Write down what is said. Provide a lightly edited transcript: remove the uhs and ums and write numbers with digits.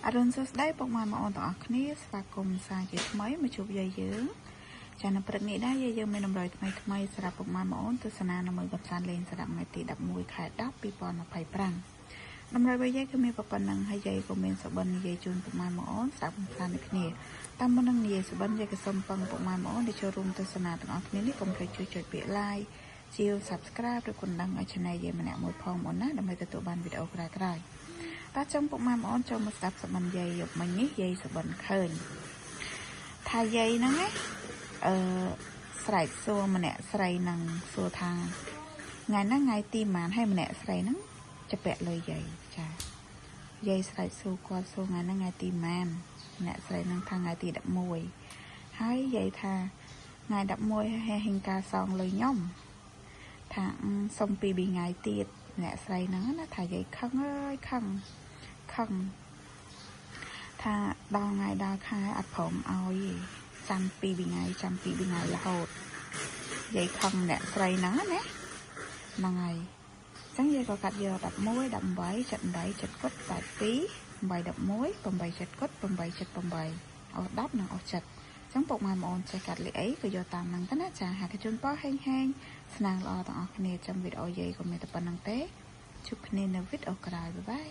អរុនសួស្តីពុកម៉ែបងប្អូនទាំងអស់គ្នាស្វាគមន៍សាជាថ្មីមកជួបយាយយើងចានៅព្រឹកនេះដែរយាយយើងមានតម្រុយថ្មីសម្រាប់ពុកម៉ែបងប្អូនទស្សនានៅមើលកំសាន្តលេងសារៈថ្ងៃទី11ខែ10 2025តម្រុយរបស់យាយគឺមានប៉ុណ្ណឹងហើយយាយក៏មានសុបិននិយាយជូនពុកម៉ែបងប្អូនស្ដាប់កំសាន្តដូចគ្នាតាមមុននឹងនិយាយសុបិនយាយក៏សូមពឹងពុកម៉ែបងប្អូនដែលចូលរួមទស្សនាទាំងអស់គ្នានេះកុំភ្លេចជួយចុចពាក្យ like ជា subscribe ឬកណ្ដឹងឲ្យ channel យាយម្នាក់មួយផងបងណាដើម្បីទទួលបានវីដេអូក្រោយៗតើចង់ពុកម៉ែបងប្អូនចូលមកស្ដាប់សុបិនយាយយកមិញនេះយាយសុបិនឃើញថាយាយហ្នឹងស្រែកសួរម្នាក់ស្រីហ្នឹងសួរថាថ្ងៃហ្នឹងថ្ងៃទីប៉ុន្មានហើយម្នាក់ស្រីហ្នឹងជពាក់លុយយាយចាយាយស្រែកសួរគាត់សួរថ្ងៃហ្នឹងថ្ងៃទីប៉ុន្មានម្នាក់ស្រីហ្នឹងថាថ្ងៃទី11ហើយយាយថាថ្ងៃ11ហើយហេងការសងលុយខ្ញុំថាសុំពី2ថ្ងៃទៀតអ្នកស្រីហ្នឹងណាថាយាយខឹងអើយខឹងថាដល់ថ្ងៃដល់ខែអត់ព្រមឲ្យចាំ2ថ្ងៃរហូតយាយខឹងអ្នកស្រីហ្នឹងណាហ្នឹងហើយអញ្ចឹងយាយក៏កាត់យក11 18 78 7គុត82 8 11 8 7គុត8 78អស់10និងអស់7ចឹងពុកម៉ែបងប្អូនចេះកាត់លេខអីក៏យកតាមហ្នឹងទៅណាចាហាក់ជូនពរហេងស្នាងល្អទាំងអស់គ្នាចាំវីដេអូយាយក៏មានតែប៉ុណ្្នឹងទេជួបគ្នានៅវីដេអូក្រោយបាយ